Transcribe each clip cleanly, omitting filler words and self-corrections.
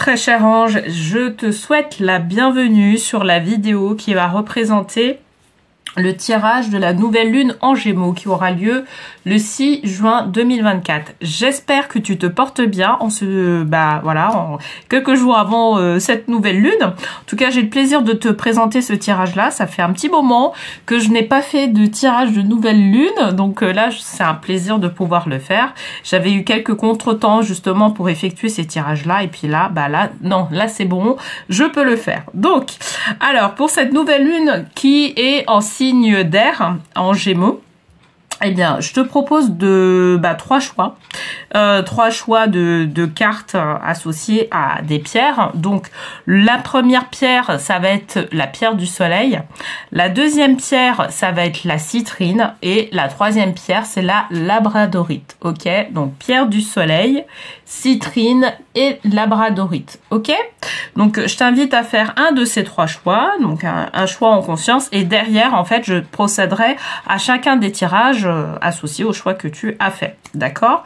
très cher ange, je te souhaite la bienvenue sur la vidéo qui va représenter le tirage de la nouvelle lune en Gémeaux qui aura lieu le 6 juin 2024. J'espère que tu te portes bien en quelques jours avant cette nouvelle lune. En tout cas, j'ai le plaisir de te présenter ce tirage-là. Ça fait un petit moment que je n'ai pas fait de tirage de nouvelle lune, donc là, c'est un plaisir de pouvoir le faire. J'avais eu quelques contretemps justement pour effectuer ces tirages-là, et puis là, là c'est bon, je peux le faire. Donc, alors pour cette nouvelle lune qui est en signe d'air en Gémeaux, eh bien, je te propose trois choix de cartes associées à des pierres. Donc, la première pierre, ça va être la pierre du soleil. La deuxième pierre, ça va être la citrine. Et la troisième pierre, c'est la labradorite. Ok? Donc, pierre du soleil, citrine et labradorite. Ok? Donc, je t'invite à faire un de ces trois choix. Donc, un choix en conscience. Et derrière, en fait, je procéderai à chacun des tirages associés au choix que tu as fait. D'accord?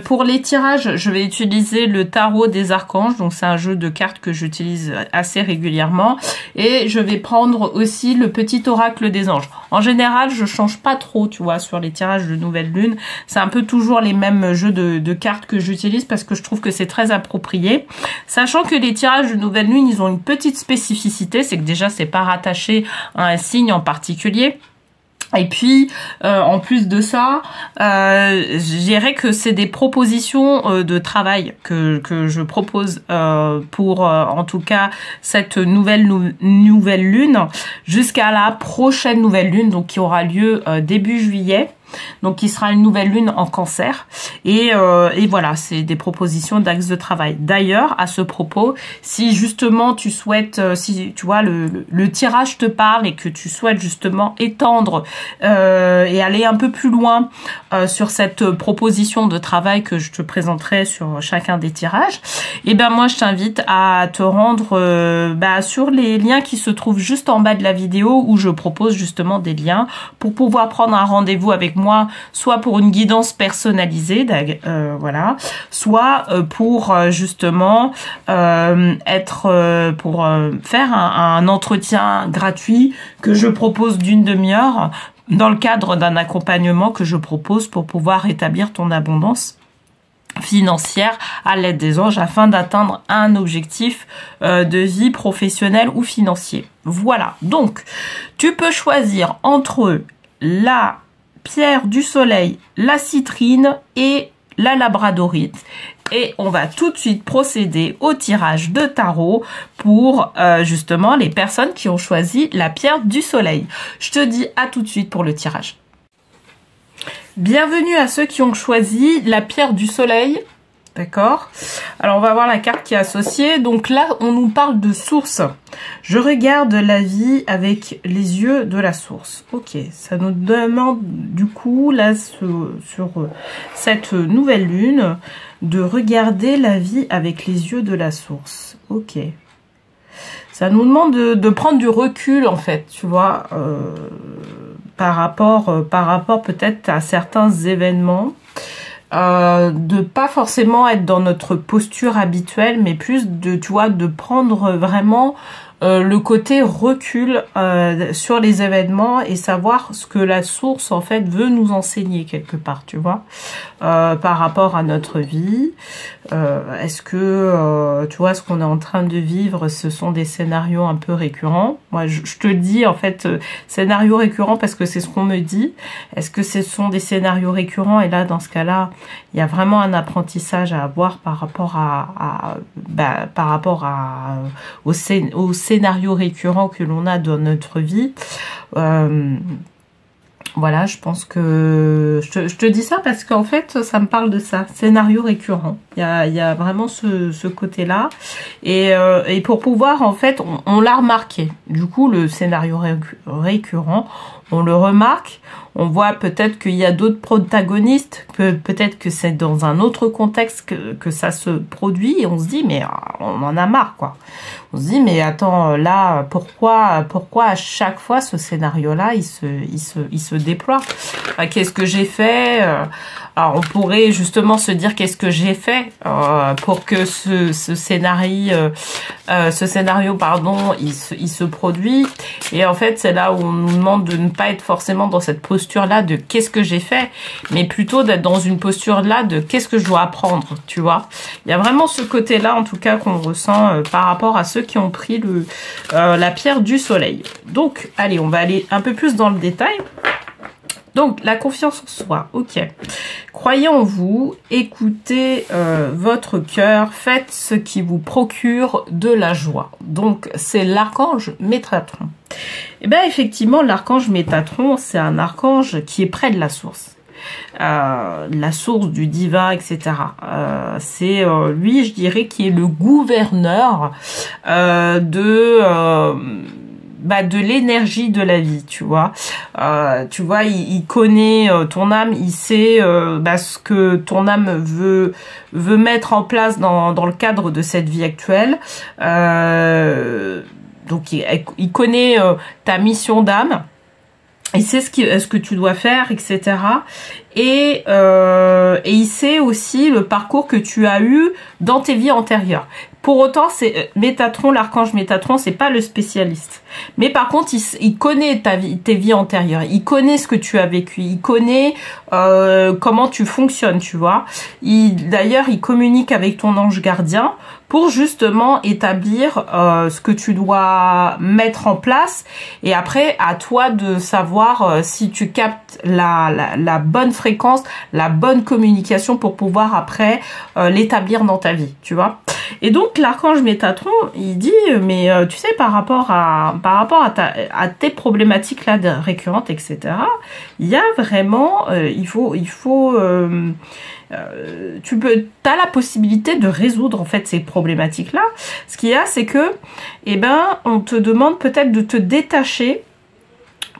Pour les tirages, je vais utiliser le tarot des archanges. Donc, c'est un jeu de cartes que j'utilise assez régulièrement. Et je vais prendre aussi le petit oracle des anges. En général, je change pas trop, tu vois, sur les tirages de nouvelle lune. C'est un peu toujours les mêmes jeux de cartes que j'utilise parce que je trouve que c'est très approprié. Sachant que les tirages de nouvelle lune, ils ont une petite spécificité. C'est que déjà, c'est pas rattaché à un signe en particulier. Et puis, en plus de ça, je dirais que c'est des propositions de travail que je propose pour, en tout cas, cette nouvelle lune jusqu'à la prochaine nouvelle lune, donc qui aura lieu début juillet. Donc, qui sera une nouvelle lune en cancer. Et voilà, c'est des propositions d'axes de travail. D'ailleurs, à ce propos, si justement tu souhaites, si tu vois, le tirage te parle et que tu souhaites justement étendre et aller un peu plus loin sur cette proposition de travail que je te présenterai sur chacun des tirages, et ben moi, je t'invite à te rendre sur les liens qui se trouvent juste en bas de la vidéo où je propose justement des liens pour pouvoir prendre un rendez-vous avec moi, soit pour une guidance personnalisée, soit pour justement faire un entretien gratuit que je propose d'une demi-heure dans le cadre d'un accompagnement que je propose pour pouvoir établir ton abondance financière à l'aide des anges afin d'atteindre un objectif de vie professionnelle ou financier. Voilà, donc tu peux choisir entre la pierre du soleil, la citrine et la labradorite. Et on va tout de suite procéder au tirage de tarot pour justement les personnes qui ont choisi la pierre du soleil. Je te dis à tout de suite pour le tirage. Bienvenue à ceux qui ont choisi la pierre du soleil. D'accord? Alors, on va voir la carte qui est associée. Donc là, on nous parle de source. Je regarde la vie avec les yeux de la source. Ok, ça nous demande du coup, là, sur cette nouvelle lune, de regarder la vie avec les yeux de la source. Ok. Ça nous demande de prendre du recul, en fait, tu vois, par rapport peut-être à certains événements. De pas forcément être dans notre posture habituelle, mais plus de prendre vraiment le côté recul sur les événements et savoir ce que la source en fait veut nous enseigner quelque part, tu vois, par rapport à notre vie. Est-ce que tu vois, ce qu'on est en train de vivre, ce sont des scénarios un peu récurrents? Moi, je te dis en fait scénarios récurrents parce que c'est ce qu'on me dit. Est-ce que ce sont des scénarios récurrents? Et là, dans ce cas-là, il y a vraiment un apprentissage à avoir par rapport au scénario récurrent que l'on a dans notre vie. Voilà, je pense que je te dis ça parce qu'en fait, ça me parle de ça, scénario récurrent. Il y a vraiment ce côté-là. Et pour pouvoir, en fait, on l'a remarqué. Du coup, le scénario récurrent, on le remarque. On voit peut-être qu'il y a d'autres protagonistes, peut-être que c'est dans un autre contexte que ça se produit, et on se dit, mais on en a marre, quoi. On se dit, mais attends, là, pourquoi à chaque fois ce scénario-là, il se déploie? Qu'est-ce que j'ai fait? Alors, on pourrait justement se dire qu'est-ce que j'ai fait pour que ce scénario, pardon, il se produit. Et en fait, c'est là où on nous demande de ne pas être forcément dans cette posture-là de qu'est-ce que j'ai fait, mais plutôt d'être dans une posture-là de qu'est-ce que je dois apprendre, tu vois. Il y a vraiment ce côté-là, en tout cas, qu'on ressent par rapport à ceux qui ont pris la pierre du soleil. Donc, allez, on va aller un peu plus dans le détail. Donc, la confiance en soi, ok. Croyez en vous, écoutez votre cœur, faites ce qui vous procure de la joie. Donc, c'est l'archange Métatron. Et bien, effectivement, l'archange Métatron, c'est un archange qui est près de la source. La source du divin, etc. C'est lui, je dirais, qui est le gouverneur de l'énergie de la vie, tu vois. Il connaît ton âme, il sait ce que ton âme veut mettre en place dans le cadre de cette vie actuelle. Donc il connaît ta mission d'âme. Il sait ce que tu dois faire, etc. Et il sait aussi le parcours que tu as eu dans tes vies antérieures. Pour autant, c'est Métatron, l'archange Métatron, c'est pas le spécialiste. Mais par contre, il connaît tes vies antérieures. Il connaît ce que tu as vécu. Il connaît comment tu fonctionnes, tu vois. D'ailleurs, il communique avec ton ange gardien pour justement établir ce que tu dois mettre en place. Et après, à toi de savoir si tu captes la bonne fréquence, la bonne communication pour pouvoir après l'établir dans ta vie, tu vois. Et donc l'archange Métatron, il dit mais tu sais par rapport à tes problématiques là récurrentes, etc. Il y a vraiment t'as la possibilité de résoudre en fait ces problématiques là. Ce qu'il y a, c'est que on te demande peut-être de te détacher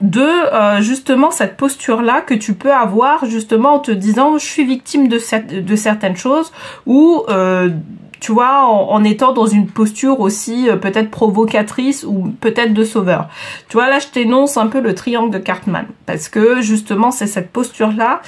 de justement cette posture-là que tu peux avoir justement en te disant je suis victime de certaines choses ou tu vois, en étant dans une posture aussi peut-être provocatrice ou peut-être de sauveur. Tu vois, là, je t'énonce un peu le triangle de Cartman. Parce que, justement, c'est cette posture-là,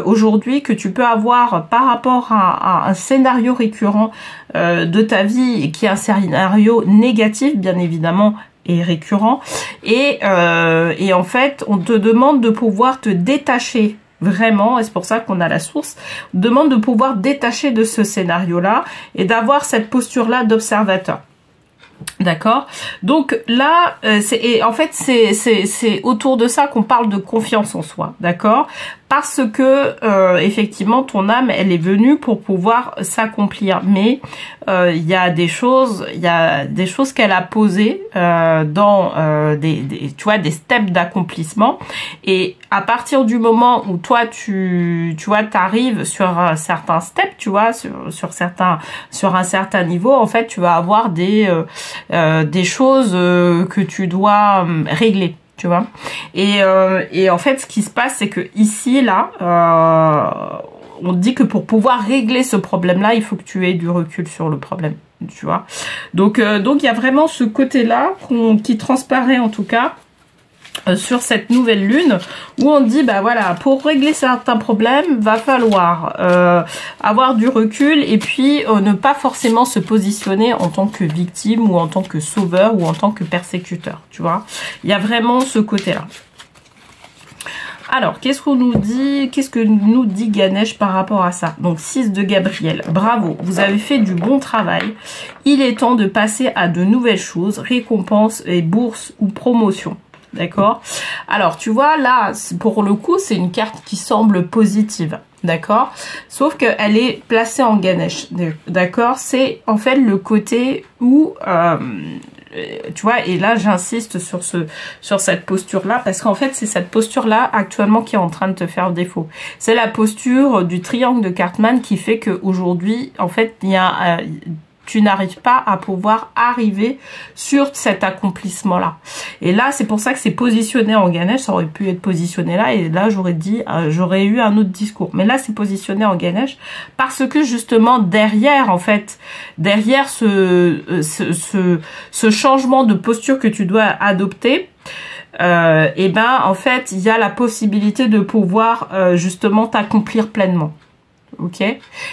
aujourd'hui, que tu peux avoir par rapport à un scénario récurrent de ta vie, et qui est un scénario négatif, bien évidemment, et récurrent. Et en fait, on te demande de pouvoir te détacher vraiment, et c'est pour ça qu'on a la source, on demande de pouvoir détacher de ce scénario-là et d'avoir cette posture-là d'observateur. D'accord. Donc là, c'est autour de ça qu'on parle de confiance en soi. D'accord. Parce que effectivement, ton âme, elle est venue pour pouvoir s'accomplir. Mais il y a des choses qu'elle a posées dans des steps d'accomplissement. Et à partir du moment où toi, tu t'arrives sur un certain step, tu vois, sur un certain niveau, en fait, tu vas avoir des choses que tu dois régler. Tu vois, et en fait, ce qui se passe, c'est que ici, là, on dit que pour pouvoir régler ce problème-là, il faut que tu aies du recul sur le problème, tu vois. Donc, il y a vraiment ce côté-là qui transparaît en tout cas sur cette nouvelle lune où on dit bah voilà, pour régler certains problèmes va falloir avoir du recul et puis ne pas forcément se positionner en tant que victime ou en tant que sauveur ou en tant que persécuteur, tu vois. Il y a vraiment ce côté-là. Alors, qu'est-ce que nous dit Ganesh par rapport à ça? Donc, 6 de Gabriel. Bravo, vous avez fait du bon travail. Il est temps de passer à de nouvelles choses, récompenses et bourses ou promotions. D'accord. Alors, tu vois, là, pour le coup, c'est une carte qui semble positive. D'accord. Sauf qu'elle est placée en Ganesh. D'accord. C'est en fait le côté où... tu vois, et là j'insiste sur cette posture-là, parce qu'en fait c'est cette posture-là actuellement qui est en train de te faire défaut. C'est la posture du triangle de Cartman qui fait qu'aujourd'hui, en fait, tu n'arrives pas à pouvoir arriver sur cet accomplissement-là. Et là, c'est pour ça que c'est positionné en Ganesh. Ça aurait pu être positionné là, et là, j'aurais eu un autre discours. Mais là, c'est positionné en Ganesh parce que justement, derrière, en fait, derrière ce changement de posture que tu dois adopter, et ben en fait il y a la possibilité de pouvoir justement t'accomplir pleinement. Ok,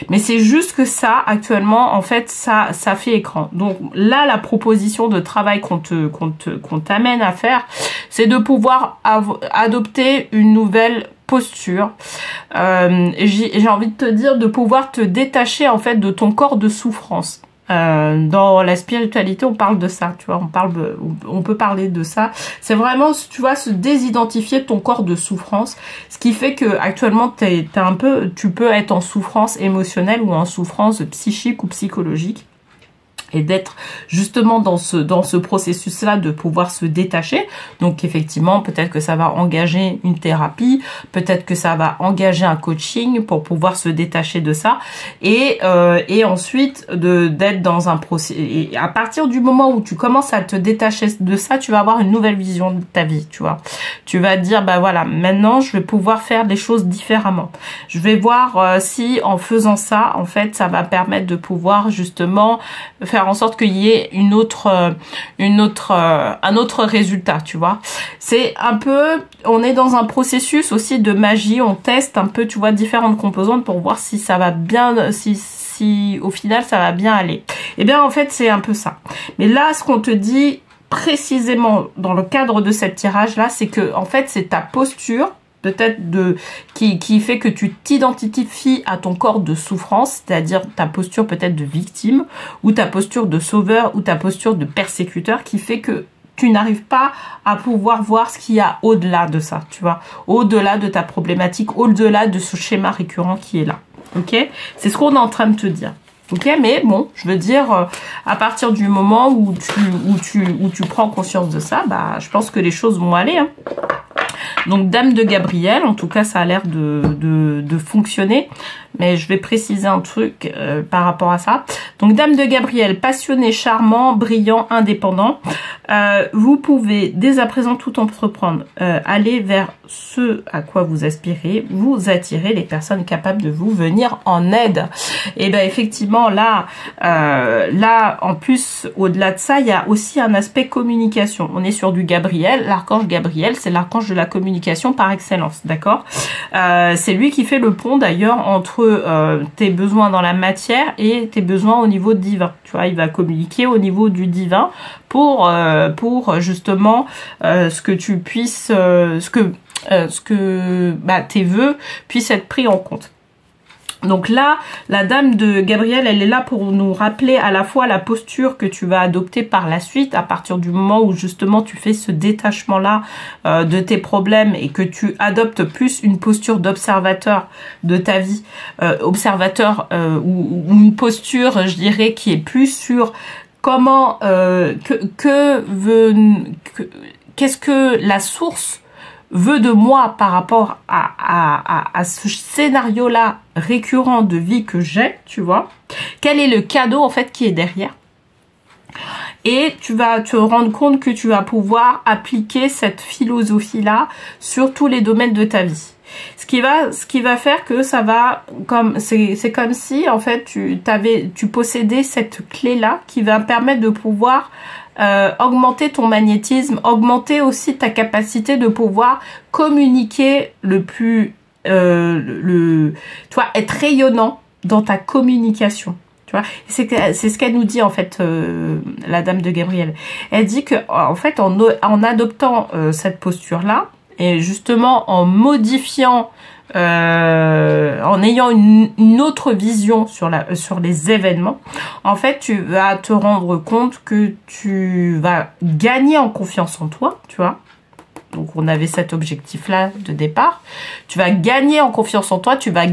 mais c'est juste que ça actuellement en fait ça fait écran. Donc là la proposition de travail qu'on t'amène à faire, c'est de pouvoir adopter une nouvelle posture. J'ai envie de te dire de pouvoir te détacher en fait de ton corps de souffrance. Dans la spiritualité, on parle de ça, tu vois, on peut parler de ça. C'est vraiment, tu vois, se désidentifier de ton corps de souffrance, ce qui fait que actuellement, tu peux être en souffrance émotionnelle ou en souffrance psychique ou psychologique. Et d'être justement dans ce processus-là de pouvoir se détacher. Donc effectivement, peut-être que ça va engager une thérapie, peut-être que ça va engager un coaching pour pouvoir se détacher de ça. Et ensuite d'être dans un processus. Et à partir du moment où tu commences à te détacher de ça, tu vas avoir une nouvelle vision de ta vie, tu vois. Tu vas dire, bah voilà, maintenant je vais pouvoir faire les choses différemment. Je vais voir si en faisant ça, en fait, ça va permettre de pouvoir justement faire en sorte qu'il y ait un autre résultat, tu vois. C'est un peu, on est dans un processus aussi de magie, on teste un peu, tu vois, différentes composantes pour voir si ça va bien, si au final ça va bien aller. Et bien en fait c'est un peu ça. Mais là ce qu'on te dit précisément dans le cadre de cette tirage là, c'est que en fait c'est ta posture peut-être qui fait que tu t'identifies à ton corps de souffrance, c'est-à-dire ta posture peut-être de victime, ou ta posture de sauveur, ou ta posture de persécuteur, qui fait que tu n'arrives pas à pouvoir voir ce qu'il y a au-delà de ça, tu vois, au-delà de ta problématique, au-delà de ce schéma récurrent qui est là, ok? C'est ce qu'on est en train de te dire. Ok, mais bon, je veux dire, à partir du moment où tu prends conscience de ça, bah, je pense que les choses vont aller, hein. Donc, Dame de Gabriel, en tout cas, ça a l'air de fonctionner. Mais je vais préciser un truc par rapport à ça. Donc, Dame de Gabriel, passionné, charmant, brillant, indépendant. Vous pouvez, dès à présent, tout entreprendre. Aller vers ce à quoi vous aspirez. Vous attirez les personnes capables de vous venir en aide. Et ben effectivement, là, en plus, au-delà de ça, il y a aussi un aspect communication. On est sur du Gabriel. L'archange Gabriel, c'est l'archange de la communication par excellence, d'accord? C'est lui qui fait le pont, d'ailleurs, entre tes besoins dans la matière et tes besoins au niveau divin. Tu vois, il va communiquer au niveau du divin pour justement ce que tu puisses, tes vœux puissent être pris en compte. Donc là, la Dame de Gabriel, elle est là pour nous rappeler à la fois la posture que tu vas adopter par la suite, à partir du moment où justement tu fais ce détachement-là de tes problèmes et que tu adoptes plus une posture d'observateur de ta vie, observateur ou une posture, je dirais, qui est plus sur comment, qu'est-ce que la source veut de moi par rapport à ce scénario-là récurrent de vie que j'ai, tu vois. Quel est le cadeau, en fait, qui est derrière? Et tu vas te rendre compte que tu vas pouvoir appliquer cette philosophie-là sur tous les domaines de ta vie. Ce qui va faire que ça va, c'est comme si, en fait, tu possédais cette clé-là qui va permettre de pouvoir augmenter ton magnétisme, augmenter aussi ta capacité de pouvoir communiquer tu vois, être rayonnant dans ta communication. Tu vois, c'est ce qu'elle nous dit en fait, la Dame de Gabriel. Elle dit que en fait, en adoptant cette posture-là et justement en modifiant, en ayant une autre vision sur les événements, en fait, tu vas te rendre compte que tu vas gagner en confiance en toi, tu vois. Donc, on avait cet objectif-là de départ. Tu vas gagner en confiance en toi, tu vas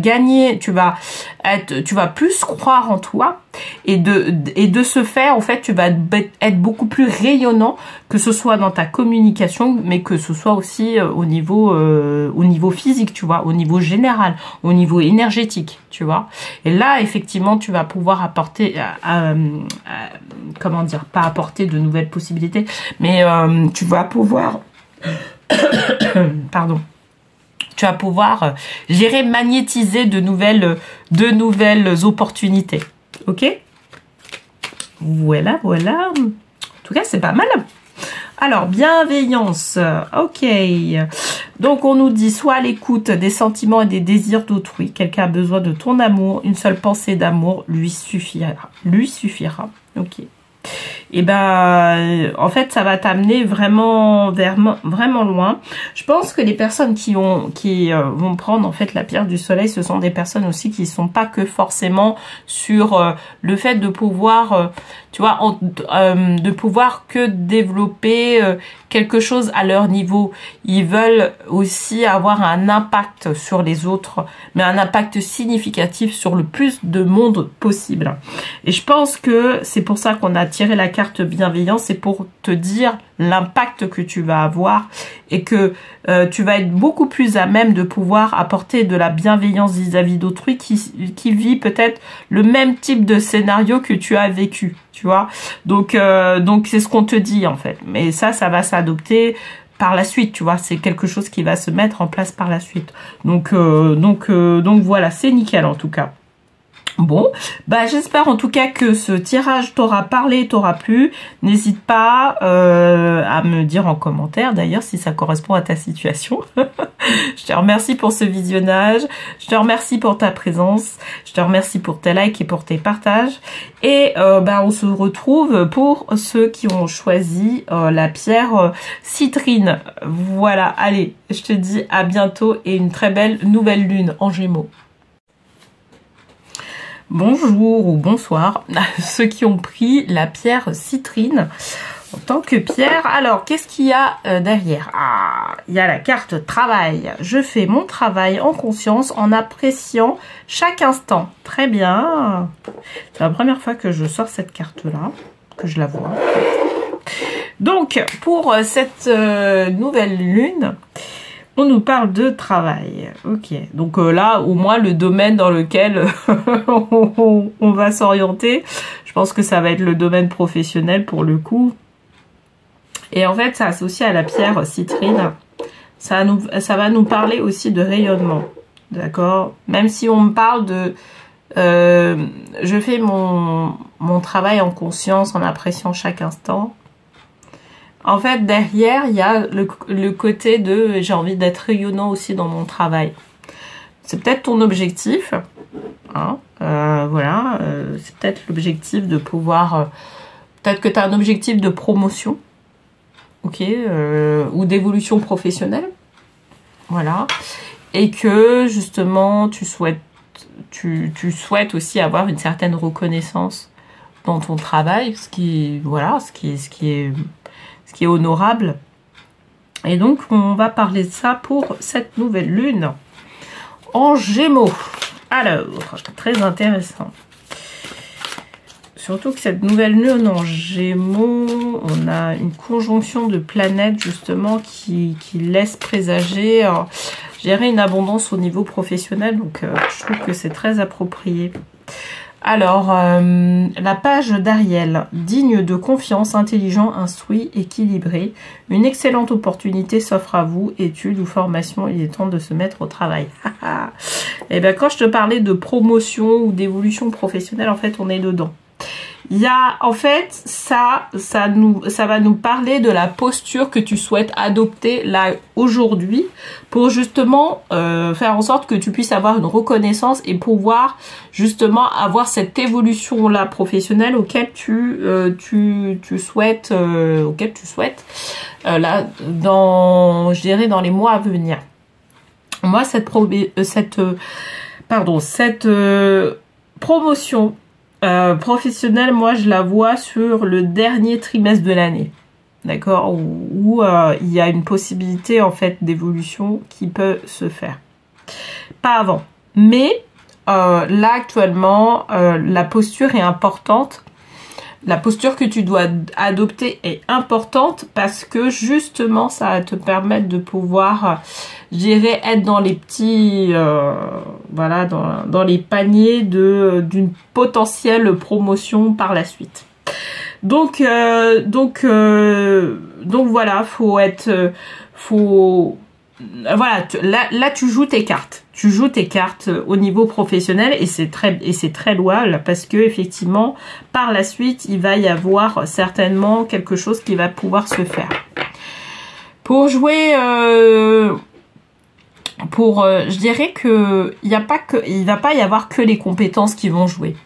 plus croire en toi. Et de ce fait, en fait, tu vas être beaucoup plus rayonnant, que ce soit dans ta communication, mais que ce soit aussi au niveau physique, tu vois, au niveau général, au niveau énergétique, tu vois. Et là, effectivement, tu vas pouvoir apporter, comment dire, pas apporter de nouvelles possibilités, mais tu vas pouvoir... Pardon. Tu vas pouvoir magnétiser de nouvelles opportunités. Ok? Voilà. En tout cas, c'est pas mal. Alors, bienveillance, ok. Donc, on nous dit soit à l'écoute des sentiments et des désirs d'autrui. Quelqu'un a besoin de ton amour. Une seule pensée d'amour lui suffira. Lui suffira, ok. Et ben, en fait, ça va t'amener vraiment vraiment loin. Je pense que les personnes qui vont prendre en fait la pierre du soleil, ce sont des personnes aussi qui sont pas que forcément sur le fait de pouvoir, tu vois, de pouvoir que développer quelque chose à leur niveau. Ils veulent aussi avoir un impact sur les autres, mais un impact significatif sur le plus de monde possible. Et je pense que c'est pour ça qu'on a tiré la carte bienveillance, c'est pour te dire l'impact que tu vas avoir et que tu vas être beaucoup plus à même de pouvoir apporter de la bienveillance vis-à-vis d'autrui qui vit peut-être le même type de scénario que tu as vécu, tu vois. Donc c'est ce qu'on te dit en fait. Mais ça va s'adopter par la suite, tu vois. C'est quelque chose qui va se mettre en place par la suite. Donc voilà, c'est nickel en tout cas. Bon, bah j'espère en tout cas que ce tirage t'aura parlé, t'aura plu. N'hésite pas à me dire en commentaire d'ailleurs si ça correspond à ta situation. Je te remercie pour ce visionnage, je te remercie pour ta présence, je te remercie pour tes likes et pour tes partages. Et bah on se retrouve pour ceux qui ont choisi la pierre citrine. Voilà, allez, je te dis à bientôt et une très belle nouvelle lune en Gémeaux. Bonjour ou bonsoir à ceux qui ont pris la pierre citrine en tant que pierre. Alors, qu'est-ce qu'il y a derrière? Ah, il y a la carte travail. Je fais mon travail en conscience en appréciant chaque instant. Très bien. C'est la première fois que je sors cette carte-là, que je la vois. Donc, pour cette nouvelle lune, on nous parle de travail. Ok. Donc là, au moins, le domaine dans lequel on va s'orienter, je pense que ça va être le domaine professionnel pour le coup. Et en fait, ça associé à la pierre citrine, ça va nous parler aussi de rayonnement. D'accord? Même si on me parle de... je fais mon travail en conscience, en appréciant chaque instant. En fait, derrière, il y a le côté de j'ai envie d'être rayonnant aussi dans mon travail. C'est peut-être ton objectif. Hein, voilà, c'est peut-être l'objectif de pouvoir... peut-être que tu as un objectif de promotion. Ok, ou d'évolution professionnelle. Voilà. Et que, justement, tu souhaites aussi avoir une certaine reconnaissance dans ton travail. Ce qui est honorable. Et donc, on va parler de ça pour cette nouvelle lune en Gémeaux. Alors, très intéressant. Surtout que cette nouvelle lune en Gémeaux, on a une conjonction de planètes justement qui laisse présager, gérer une abondance au niveau professionnel. Donc, je trouve que c'est très approprié. Alors, la page d'Ariel, digne de confiance, intelligent, instruit, équilibré. Une excellente opportunité s'offre à vous, études ou formation, il est temps de se mettre au travail. Et bien, quand je te parlais de promotion ou d'évolution professionnelle, en fait, on est dedans. Il y a, en fait, ça va nous parler de la posture que tu souhaites adopter là, aujourd'hui, pour justement faire en sorte que tu puisses avoir une reconnaissance et pouvoir justement avoir cette évolution-là professionnelle auquel tu souhaites, là, je dirais dans les mois à venir. Moi, cette promotion professionnelle, moi je la vois sur le dernier trimestre de l'année, d'accord, où il y a une possibilité en fait d'évolution qui peut se faire, pas avant, mais là actuellement la posture est importante. La posture que tu dois adopter est importante parce que justement ça va te permettre de pouvoir, je dirais, être dans les petits, voilà, dans les paniers d'une potentielle promotion par la suite. Donc voilà, faut voilà, là tu joues tes cartes. Tu joues tes cartes au niveau professionnel et c'est très louable parce que effectivement, par la suite, il va y avoir certainement quelque chose qui va pouvoir se faire. Pour jouer, je dirais que il va pas y avoir que les compétences qui vont jouer.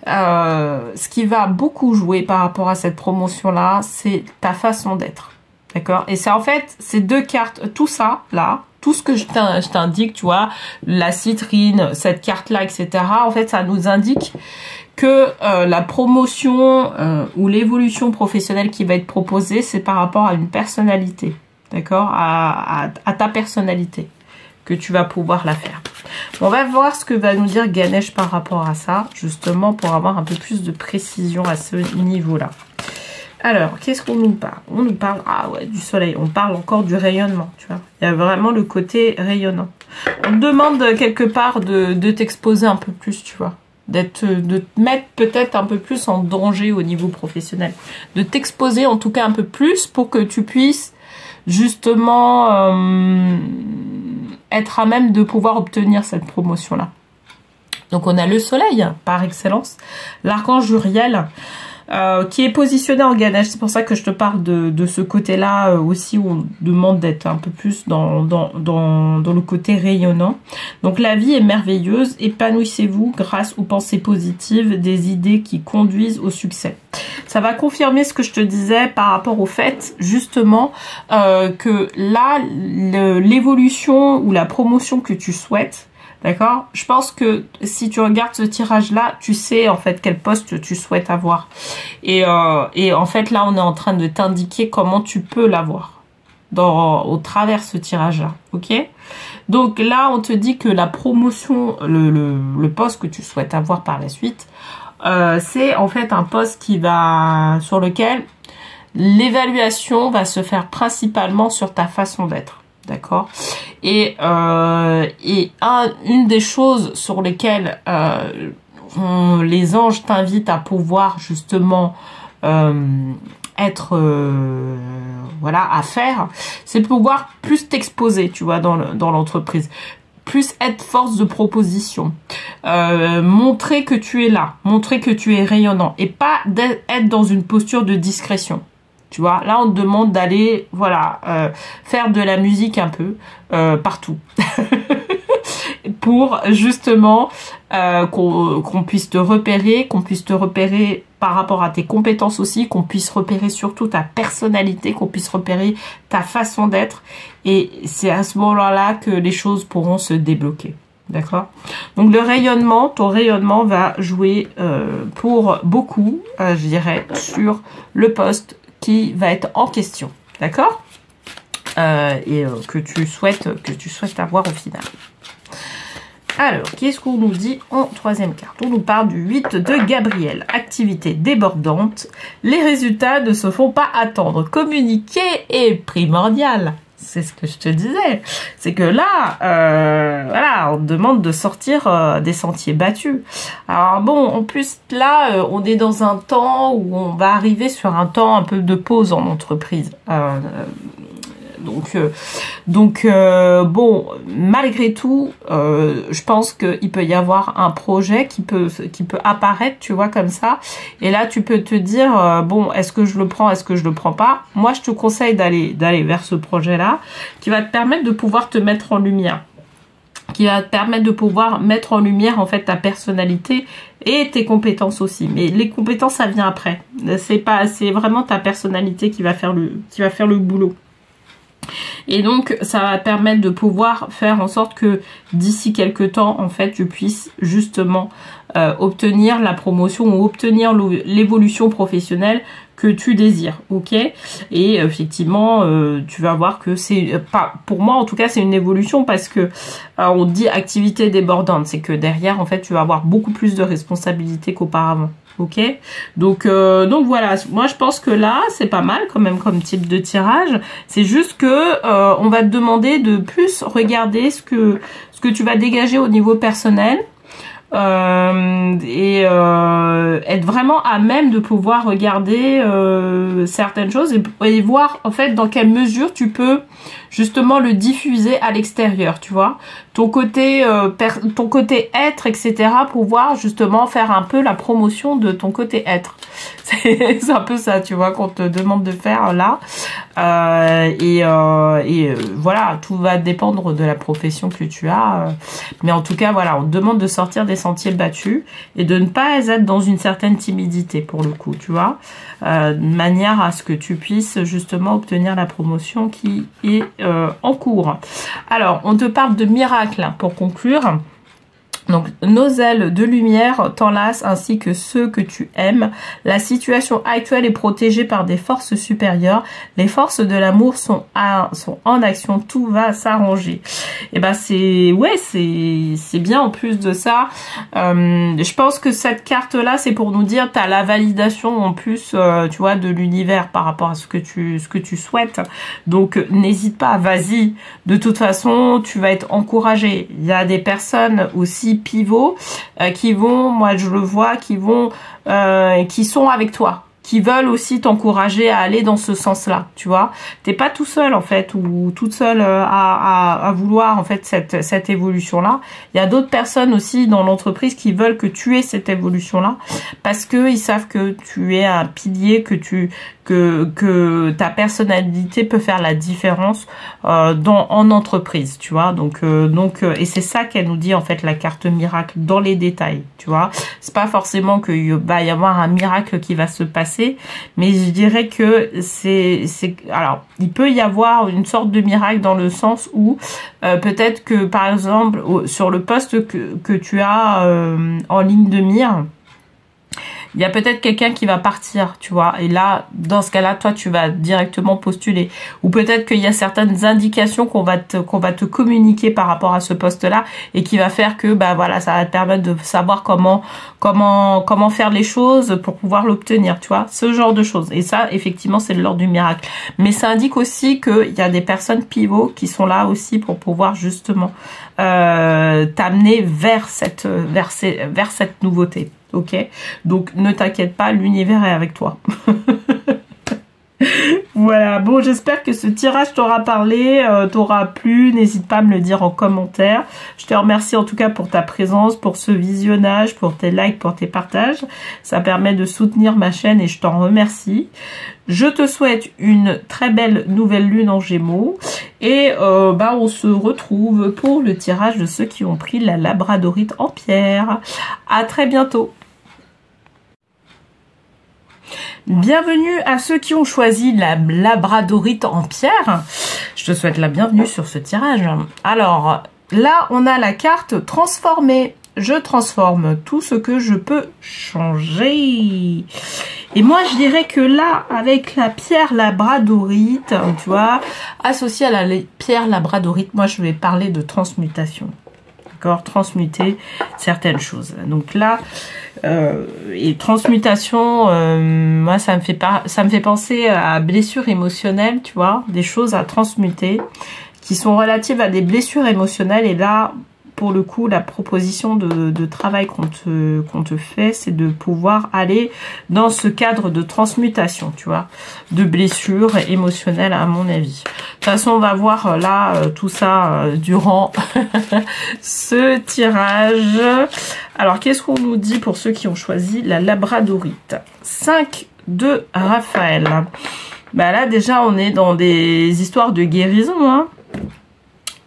Ce qui va beaucoup jouer par rapport à cette promotion-là, c'est ta façon d'être. D'accord? Et c'est en fait, ces deux cartes, tout ça, là, tout ce que je t'indique, tu vois, la citrine, cette carte-là, etc., en fait, ça nous indique que la promotion ou l'évolution professionnelle qui va être proposée, c'est par rapport à une personnalité. D'accord? À ta personnalité que tu vas pouvoir la faire. On va voir ce que va nous dire Ganesh par rapport à ça, justement, pour avoir un peu plus de précision à ce niveau-là. Alors, qu'est-ce qu'on nous parle? On nous parle, ah ouais, du soleil. On parle encore du rayonnement, tu vois. Il y a vraiment le côté rayonnant. On te demande quelque part de t'exposer un peu plus, tu vois. De te mettre peut-être un peu plus en danger au niveau professionnel. De t'exposer en tout cas un peu plus pour que tu puisses justement être à même de pouvoir obtenir cette promotion-là. Donc on a le soleil par excellence. L'archange Uriel. Qui est positionné en Ganesh. C'est pour ça que je te parle de ce côté-là aussi où on demande d'être un peu plus dans le côté rayonnant. Donc la vie est merveilleuse. Épanouissez-vous grâce aux pensées positives, des idées qui conduisent au succès. Ça va confirmer ce que je te disais par rapport au fait justement que là, l'évolution ou la promotion que tu souhaites, d'accord? Je pense que si tu regardes ce tirage-là, tu sais en fait quel poste tu souhaites avoir. Et en fait, là, on est en train de t'indiquer comment tu peux l'avoir au travers ce tirage-là, ok? Donc là, on te dit que la promotion, le poste que tu souhaites avoir par la suite, c'est en fait un poste sur lequel l'évaluation va se faire principalement sur ta façon d'être. D'accord. Et une des choses sur lesquelles les anges t'invitent à pouvoir justement voilà, à faire, c'est pouvoir plus t'exposer, tu vois, dans l'entreprise. Plus être force de proposition. Montrer que tu es là. Montrer que tu es rayonnant. Et pas être dans une posture de discrétion. Tu vois, là, on te demande d'aller, voilà, faire de la musique un peu partout. Pour justement qu'on puisse te repérer, par rapport à tes compétences aussi, qu'on puisse repérer surtout ta personnalité, qu'on puisse repérer ta façon d'être. Et c'est à ce moment-là que les choses pourront se débloquer. D'accord? Donc le rayonnement, ton rayonnement va jouer pour beaucoup, je dirais, sur le poste qui va être en question, d'accord? Que tu souhaites avoir au final. Alors, qu'est-ce qu'on nous dit en troisième carte? On nous parle du 8 de Gabriel. Activité débordante. Les résultats ne se font pas attendre. Communiquer est primordial. C'est ce que je te disais. C'est que là, voilà, on te demande de sortir des sentiers battus. Alors bon, en plus, là, on est dans un temps où on va arriver sur un temps un peu de pause en entreprise. Donc, bon, malgré tout, je pense qu'il peut y avoir un projet qui peut apparaître, tu vois, comme ça. Et là, tu peux te dire, bon, est-ce que je le prends, est-ce que je le prends pas? Moi, je te conseille d'aller vers ce projet-là, qui va te permettre de pouvoir te mettre en lumière. Qui va te permettre de pouvoir mettre en lumière, en fait, ta personnalité et tes compétences aussi. Mais les compétences, ça vient après. C'est vraiment ta personnalité qui va faire le boulot. Et donc, ça va permettre de pouvoir faire en sorte que d'ici quelques temps, en fait, tu puisses justement obtenir la promotion ou obtenir l'évolution professionnelle que tu désires, ok? Et effectivement, tu vas voir que c'est pas, pour moi en tout cas, c'est une évolution parce que on dit activité débordante, c'est que derrière, en fait, tu vas avoir beaucoup plus de responsabilités qu'auparavant. Ok, donc voilà, moi je pense que là c'est pas mal quand même comme type de tirage. C'est juste que on va te demander de plus regarder ce que tu vas dégager au niveau personnel, être vraiment à même de pouvoir regarder certaines choses et voir en fait dans quelle mesure tu peux justement le diffuser à l'extérieur, tu vois, ton côté être, etc., pour pouvoir justement faire un peu la promotion de ton côté être. C'est un peu ça, tu vois, qu'on te demande de faire là. Voilà, tout va dépendre de la profession que tu as. Mais en tout cas, voilà, on te demande de sortir des sentiers battus et de ne pas être dans une certaine timidité pour le coup, tu vois, de manière à ce que tu puisses justement obtenir la promotion qui est en cours. Alors, on te parle de miracles pour conclure. Donc, nos ailes de lumière t'enlacent ainsi que ceux que tu aimes. La situation actuelle est protégée par des forces supérieures. Les forces de l'amour sont en action. Tout va s'arranger. Et ben, c'est bien en plus de ça. Je pense que cette carte-là, c'est pour nous dire, t'as la validation en plus, tu vois, de l'univers par rapport à ce que tu souhaites. Donc, n'hésite pas, vas-y. De toute façon, tu vas être encouragé. Il y a des personnes aussi pivots qui vont, moi je le vois, qui sont avec toi, qui veulent aussi t'encourager à aller dans ce sens-là, tu vois. T'es pas tout seul en fait, ou toute seule à vouloir en fait cette évolution-là. Il y a d'autres personnes aussi dans l'entreprise qui veulent que tu aies cette évolution-là, parce que ils savent que tu es un pilier, que ta personnalité peut faire la différence en entreprise, tu vois. Donc et c'est ça qu'elle nous dit en fait, la carte miracle dans les détails, tu vois. C'est pas forcément qu'il va y avoir un miracle qui va se passer, mais je dirais que alors il peut y avoir une sorte de miracle dans le sens où peut-être que par exemple sur le poste que tu as en ligne de mire, il y a peut-être quelqu'un qui va partir, tu vois. Et là, dans ce cas-là, toi, tu vas directement postuler. Ou peut-être qu'il y a certaines indications qu'on va te communiquer par rapport à ce poste-là et qui va faire que, bah voilà, ça va te permettre de savoir comment faire les choses pour pouvoir l'obtenir, tu vois. Ce genre de choses. Et ça, effectivement, c'est de l'ordre du miracle. Mais ça indique aussi qu'il y a des personnes pivots qui sont là aussi pour pouvoir justement t'amener vers cette nouveauté. Ok, donc ne t'inquiète pas, l'univers est avec toi. Voilà, bon, j'espère que ce tirage t'aura parlé, t'aura plu. N'hésite pas à me le dire en commentaire. Je te remercie en tout cas pour ta présence, pour ce visionnage, pour tes likes, pour tes partages. Ça permet de soutenir ma chaîne et je t'en remercie. Je te souhaite une très belle nouvelle lune en Gémeaux et on se retrouve pour le tirage de ceux qui ont pris la labradorite en pierre. À très bientôt. Bienvenue à ceux qui ont choisi la labradorite en pierre. Je te souhaite la bienvenue sur ce tirage. Alors, là, on a la carte transformer. Je transforme tout ce que je peux changer. Et moi, je dirais que là, avec la pierre labradorite, tu vois, associée à la pierre labradorite, moi, je vais parler de transmutation. D'accord, transmuter certaines choses. Donc là, et transmutation, moi ça me fait penser à blessures émotionnelles, tu vois, des choses à transmuter qui sont relatives à des blessures émotionnelles. Et là, pour le coup, la proposition de travail qu'on te fait, c'est de pouvoir aller dans ce cadre de transmutation, tu vois, de blessures émotionnelles, à mon avis. De toute façon, on va voir là tout ça durant ce tirage. Alors, qu'est-ce qu'on nous dit pour ceux qui ont choisi la labradorite? 5 de Raphaël. Bah là, déjà, on est dans des histoires de guérison, hein.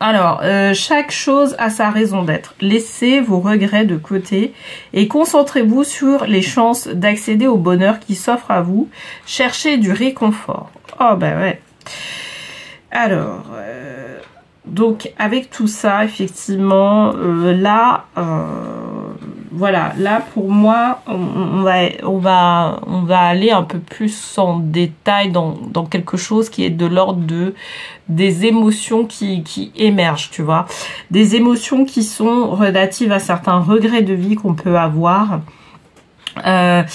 Alors, chaque chose a sa raison d'être. Laissez vos regrets de côté et concentrez-vous sur les chances d'accéder au bonheur qui s'offre à vous. Cherchez du réconfort. Oh, bah ouais. Alors, donc, avec tout ça, effectivement, là, voilà, là, pour moi, on va aller un peu plus en détail dans quelque chose qui est de l'ordre des émotions qui émergent, tu vois. Des émotions qui sont relatives à certains regrets de vie qu'on peut avoir. et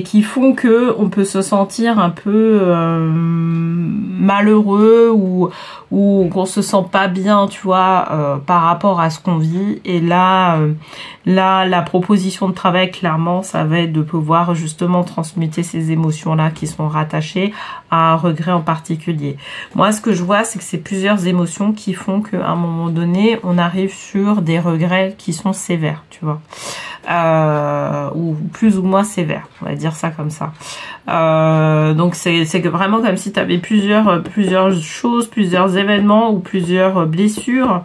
qui font que on peut se sentir un peu malheureux ou qu'on se sent pas bien, tu vois, par rapport à ce qu'on vit. Et là, la proposition de travail, clairement, ça va être de pouvoir justement transmuter ces émotions-là qui sont rattachées à un regret en particulier. Moi, ce que je vois, c'est que c'est plusieurs émotions qui font qu'à un moment donné, on arrive sur des regrets qui sont sévères, tu vois. Ou plus ou moins sévère, on va dire ça comme ça. Donc c'est vraiment comme si tu avais plusieurs choses, plusieurs événements ou plusieurs blessures,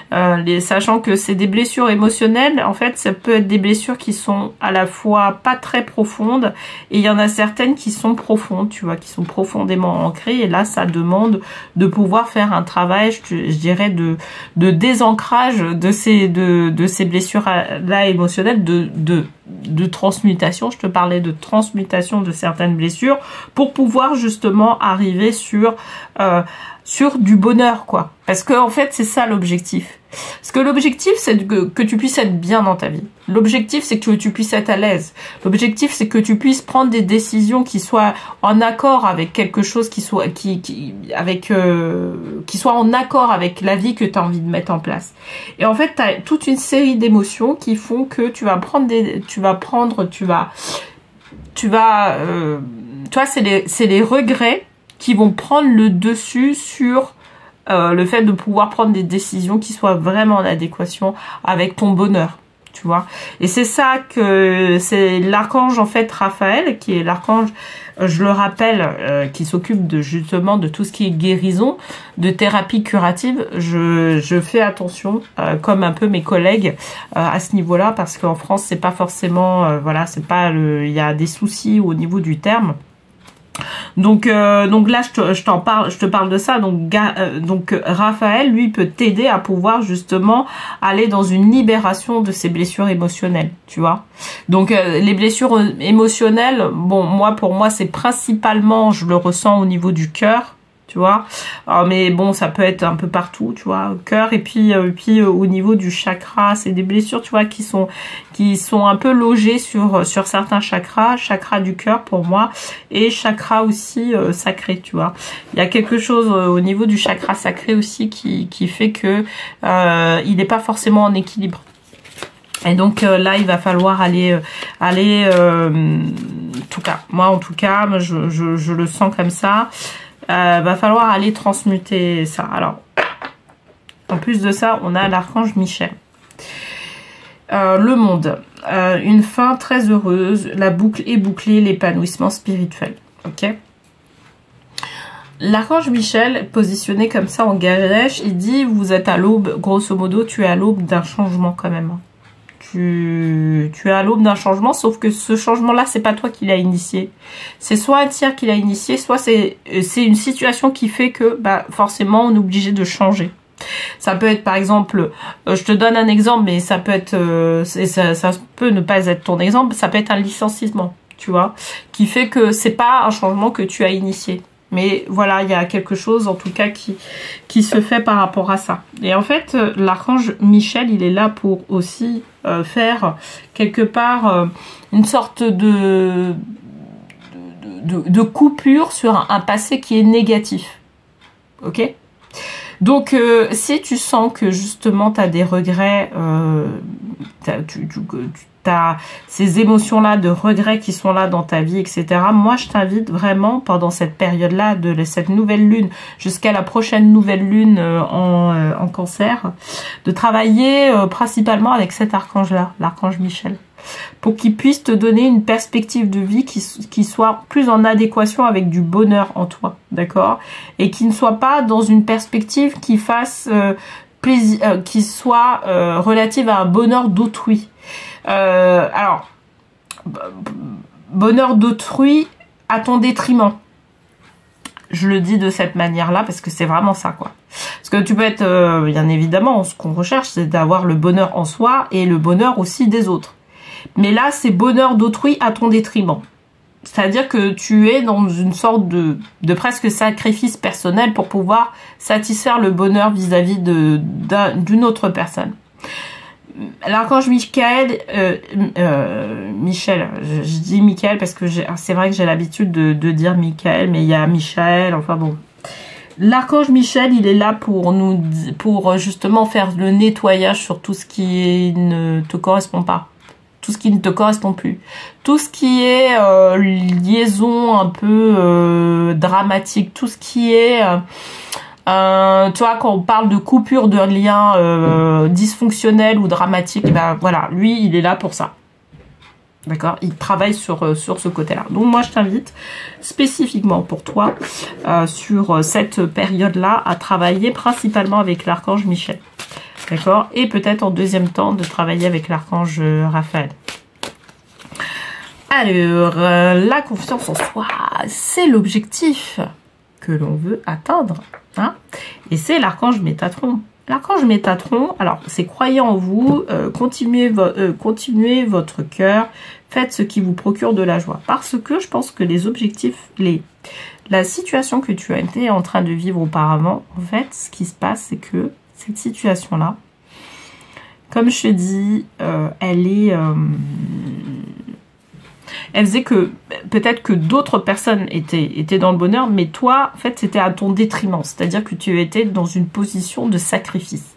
sachant que c'est des blessures émotionnelles. En fait, ça peut être des blessures qui sont à la fois pas très profondes, et il y en a certaines qui sont profondes, tu vois, qui sont profondément ancrées, et là ça demande de pouvoir faire un travail, je dirais, de désancrage de ces blessures là émotionnelles, de transmutation. Je te parlais de transmutation de certaines blessures pour pouvoir justement arriver sur du bonheur, quoi. Parce que en fait, c'est ça l'objectif. Parce que l'objectif, c'est que tu puisses être bien dans ta vie. L'objectif, c'est que tu puisses être à l'aise. L'objectif, c'est que tu puisses prendre des décisions qui soient en accord avec quelque chose qui soit en accord avec la vie que tu as envie de mettre en place. Et en fait, tu as toute une série d'émotions qui font que tu vois, c'est les regrets qui vont prendre le dessus sur le fait de pouvoir prendre des décisions qui soient vraiment en adéquation avec ton bonheur, tu vois. Et c'est ça que c'est l'archange, en fait, Raphaël, qui est l'archange, je le rappelle, qui s'occupe justement de tout ce qui est guérison, de thérapie curative. Je fais attention, comme un peu mes collègues, à ce niveau-là, parce qu'en France, c'est pas forcément, voilà, c'est pas il y a des soucis au niveau du terme. Donc là, je te parle de ça. Donc Raphaël, lui, peut t'aider à pouvoir justement aller dans une libération de ces blessures émotionnelles, tu vois. Donc les blessures émotionnelles, bon, pour moi, c'est principalement, je le ressens au niveau du cœur, tu vois. Mais bon, ça peut être un peu partout, tu vois, cœur, et puis au niveau du chakra, c'est des blessures, tu vois, qui sont un peu logées sur certains chakras du cœur pour moi, et chakra aussi sacré, tu vois. Il y a quelque chose au niveau du chakra sacré aussi qui fait que il n'est pas forcément en équilibre. Et donc là, il va falloir aller en tout cas, moi en tout cas, je le sens comme ça. Va falloir aller transmuter ça. Alors, en plus de ça, on a l'archange Michel. Le monde. Une fin très heureuse. La boucle est bouclée. L'épanouissement spirituel. Ok. L'archange Michel, positionné comme ça en Ganesh, il dit, vous êtes à l'aube, grosso modo, tu es à l'aube d'un changement quand même. Tu es à l'aube d'un changement, sauf que ce changement-là, c'est pas toi qui l'as initié. C'est soit un tiers qui l'a initié, soit c'est une situation qui fait que forcément on est obligé de changer. Ça peut être par exemple, je te donne un exemple, mais ça peut être, ça peut ne pas être ton exemple, ça peut être un licenciement, tu vois, qui fait que c'est pas un changement que tu as initié. Mais voilà, il y a quelque chose en tout cas qui se fait par rapport à ça. Et en fait, l'archange Michel, il est là pour aussi faire quelque part une sorte de coupure sur un passé qui est négatif. Ok ? Donc, si tu sens que justement tu as des regrets, t'as ces émotions-là de regret qui sont là dans ta vie, etc. Moi, je t'invite vraiment pendant cette période-là, de cette nouvelle lune jusqu'à la prochaine nouvelle lune en cancer, de travailler principalement avec cet archange-là, l'archange Michel, pour qu'il puisse te donner une perspective de vie qui soit plus en adéquation avec du bonheur en toi, d'accord? Et qui ne soit pas dans une perspective qui fasse plaisir, qui soit relative à un bonheur d'autrui. Alors, bonheur d'autrui à ton détriment. Je le dis de cette manière-là parce que c'est vraiment ça, quoi. Parce que tu peux être, bien évidemment, ce qu'on recherche, c'est d'avoir le bonheur en soi et le bonheur aussi des autres. Mais là, c'est bonheur d'autrui à ton détriment. C'est-à-dire que tu es dans une sorte de presque sacrifice personnel pour pouvoir satisfaire le bonheur vis-à-vis d'une autre personne. l'archange Michael, Michel, je dis Michael parce que c'est vrai que j'ai l'habitude de dire Michael, mais il y a Michel, enfin bon. L'archange Michel, il est là pour justement faire le nettoyage sur tout ce qui ne te correspond pas. Tout ce qui ne te correspond plus. Tout ce qui est liaison un peu dramatique. Tout ce qui est... tu vois, quand on parle de coupure de lien dysfonctionnel ou dramatique, ben voilà, lui, il est là pour ça. D'accord? Il travaille sur ce côté-là. Donc moi, je t'invite spécifiquement pour toi, sur cette période-là, à travailler principalement avec l'archange Michel. D'accord? Et peut-être en deuxième temps, de travailler avec l'archange Raphaël. Alors, la confiance en soi, c'est l'objectif que l'on veut atteindre. Hein? Et c'est l'archange Métatron. L'archange Métatron, alors c'est croyez en vous, continuez votre cœur, faites ce qui vous procure de la joie. Parce que je pense que les objectifs, la situation que tu as été en train de vivre auparavant, en fait, ce qui se passe, c'est que cette situation-là, comme je te dis, elle faisait que peut-être que d'autres personnes étaient dans le bonheur, mais toi, en fait, c'était à ton détriment. C'est-à-dire que tu étais dans une position de sacrifice.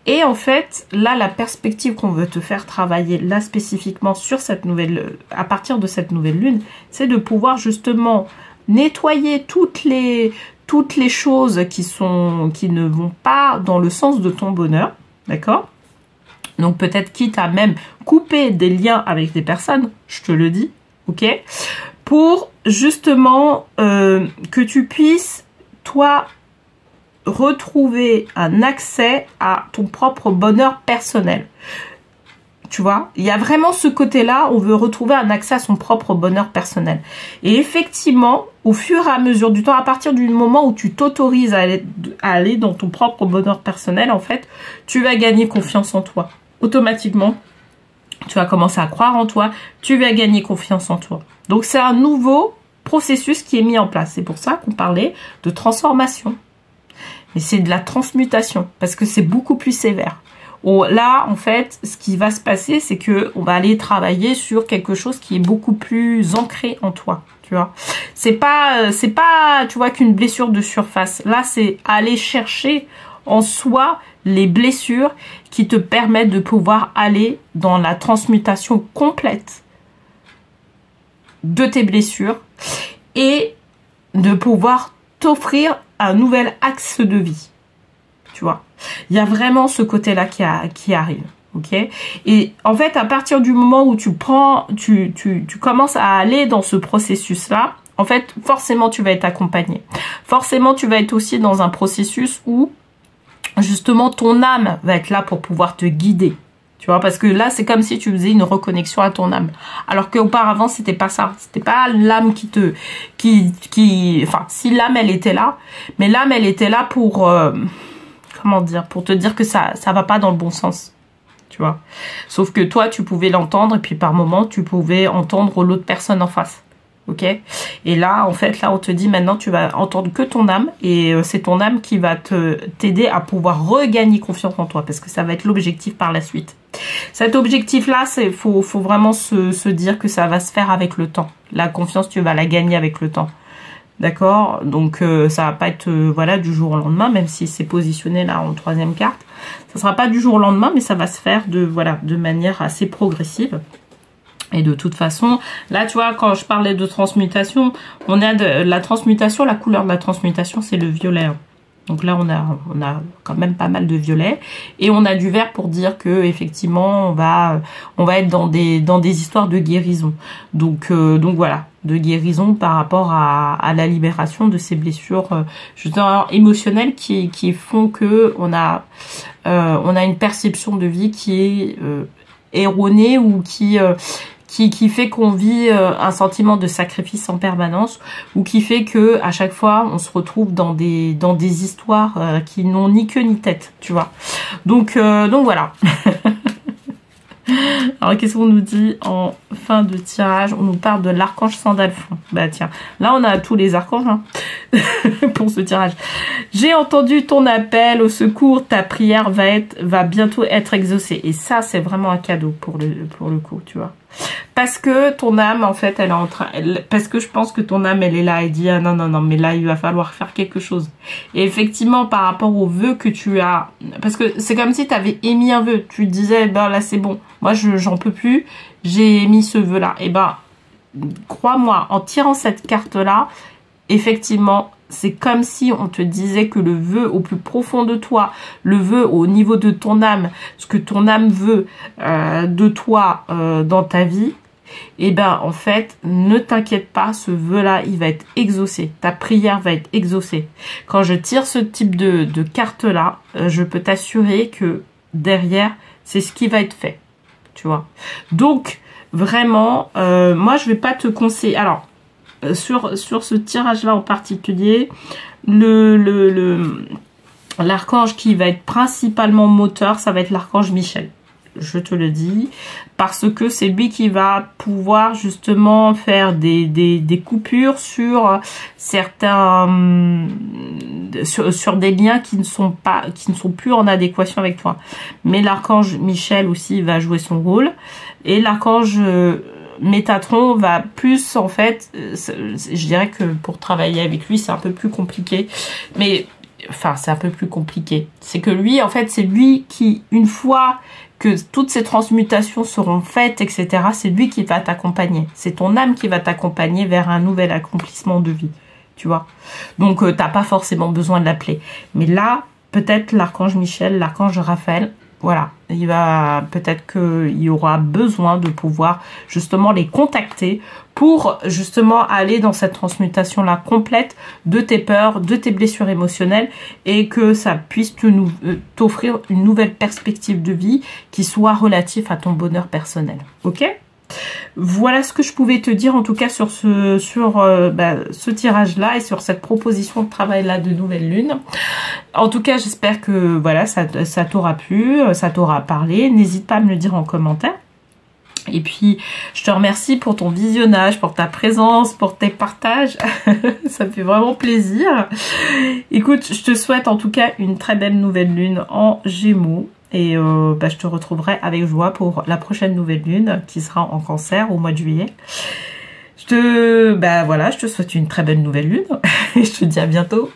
Et en fait, là, la perspective qu'on veut te faire travailler, là, spécifiquement, sur cette à partir de cette nouvelle lune, c'est de pouvoir justement nettoyer toutes les choses qui ne vont pas dans le sens de ton bonheur. D'accord ? Donc peut-être quitte à même couper des liens avec des personnes, je te le dis, ok, pour justement que tu puisses, toi, retrouver un accès à ton propre bonheur personnel. Tu vois, il y a vraiment ce côté-là, on veut retrouver un accès à son propre bonheur personnel. Et effectivement, au fur et à mesure du temps, à partir du moment où tu t'autorises à aller dans ton propre bonheur personnel, en fait, tu vas gagner confiance en toi. Automatiquement, tu vas commencer à croire en toi, tu vas gagner confiance en toi. Donc, c'est un nouveau processus qui est mis en place. C'est pour ça qu'on parlait de transformation. Mais c'est de la transmutation, parce que c'est beaucoup plus sévère. Là, en fait, ce qui va se passer, c'est que on va aller travailler sur quelque chose qui est beaucoup plus ancré en toi. Tu vois, c'est pas, tu vois, qu'une blessure de surface. Là, c'est aller chercher en soi les blessures qui te permettent de pouvoir aller dans la transmutation complète de tes blessures et de pouvoir t'offrir un nouvel axe de vie. Tu vois, il y a vraiment ce côté-là qui arrive, ok? Et en fait, à partir du moment où tu commences à aller dans ce processus-là, en fait, forcément, tu vas être accompagné. Forcément, tu vas être aussi dans un processus où, justement, ton âme va être là pour pouvoir te guider. Tu vois, parce que là, c'est comme si tu faisais une reconnexion à ton âme. Alors qu'auparavant, c'était pas ça. C'était pas l'âme enfin, si l'âme, elle était là, mais l'âme, elle était là pour... comment dire, pour te dire que ça va pas dans le bon sens, tu vois. Sauf que toi, tu pouvais l'entendre et puis par moment, tu pouvais entendre l'autre personne en face, ok. Et là, en fait, là, on te dit maintenant, tu vas entendre que ton âme et c'est ton âme qui va t'aider à pouvoir regagner confiance en toi parce que ça va être l'objectif par la suite. Cet objectif-là, faut vraiment se dire que ça va se faire avec le temps. La confiance, tu vas la gagner avec le temps. D'accord, donc ça va pas être voilà du jour au lendemain, même si c'est positionné là en troisième carte. Ça sera pas du jour au lendemain, mais ça va se faire de manière assez progressive. Et de toute façon, là tu vois, quand je parlais de transmutation, on a de la transmutation, la couleur de la transmutation, c'est le violet. Donc là on a quand même pas mal de violet et on a du vert pour dire que effectivement on va être dans des histoires de guérison. Donc voilà, de guérison par rapport à la libération de ces blessures justement émotionnelles qui font que on a une perception de vie qui est erronée ou qui fait qu'on vit un sentiment de sacrifice en permanence ou qui fait que à chaque fois on se retrouve dans des histoires qui n'ont ni queue ni tête, tu vois. Donc voilà. Alors, qu'est-ce qu'on nous dit en fin de tirage? On nous parle de l'archange Sandalphon. Bah tiens, là on a tous les archanges hein, pour ce tirage. J'ai entendu ton appel au secours, ta prière va bientôt être exaucée. Et ça, c'est vraiment un cadeau pour le coup, tu vois. Parce que ton âme, en fait, elle est en train... parce que je pense que ton âme, elle est là et dit, ah non, non, non, mais là, il va falloir faire quelque chose. Et effectivement, par rapport au vœu que tu as... Parce que c'est comme si tu avais émis un vœu. Tu disais, ben là, c'est bon. Moi, j'en peux plus. J'ai émis ce vœu-là. Et ben, crois-moi, en tirant cette carte-là, effectivement... C'est comme si on te disait que le vœu au plus profond de toi, le vœu au niveau de ton âme, ce que ton âme veut de toi dans ta vie, et ben en fait, ne t'inquiète pas, ce vœu-là, il va être exaucé. Ta prière va être exaucée. Quand je tire ce type de carte-là, je peux t'assurer que derrière, c'est ce qui va être fait. Tu vois. Donc, vraiment, moi, je vais pas te conseiller... Alors, sur ce tirage-là en particulier, l'archange qui va être principalement moteur, ça va être l'archange Michel. Je te le dis, parce que c'est lui qui va pouvoir justement faire des coupures sur certains sur des liens qui ne sont plus en adéquation avec toi. Mais l'archange Michel aussi va jouer son rôle, et l'archange Métatron va plus, en fait, je dirais que pour travailler avec lui, c'est un peu plus compliqué. Mais, enfin, c'est un peu plus compliqué. C'est que lui, en fait, c'est lui qui, une fois que toutes ces transmutations seront faites, etc., c'est lui qui va t'accompagner. C'est ton âme qui va t'accompagner vers un nouvel accomplissement de vie. Tu vois. Donc, t'as pas forcément besoin de l'appeler. Mais là, peut-être l'archange Michel, l'archange Raphaël, voilà, il va peut-être qu'il y aura besoin de pouvoir justement les contacter pour justement aller dans cette transmutation-là complète de tes peurs, de tes blessures émotionnelles, et que ça puisse t'offrir une nouvelle perspective de vie qui soit relative à ton bonheur personnel. Ok ? Voilà ce que je pouvais te dire en tout cas sur ce tirage-là et sur cette proposition de travail-là de nouvelle lune. En tout cas, j'espère que voilà, ça t'aura plu, ça t'aura parlé. N'hésite pas à me le dire en commentaire. Et puis, je te remercie pour ton visionnage, pour ta présence, pour tes partages. Ça me fait vraiment plaisir. Écoute, je te souhaite en tout cas une très belle nouvelle lune en Gémeaux. Et je te retrouverai avec joie pour la prochaine nouvelle lune qui sera en Cancer au mois de juillet. Je te souhaite une très belle nouvelle lune et je te dis à bientôt.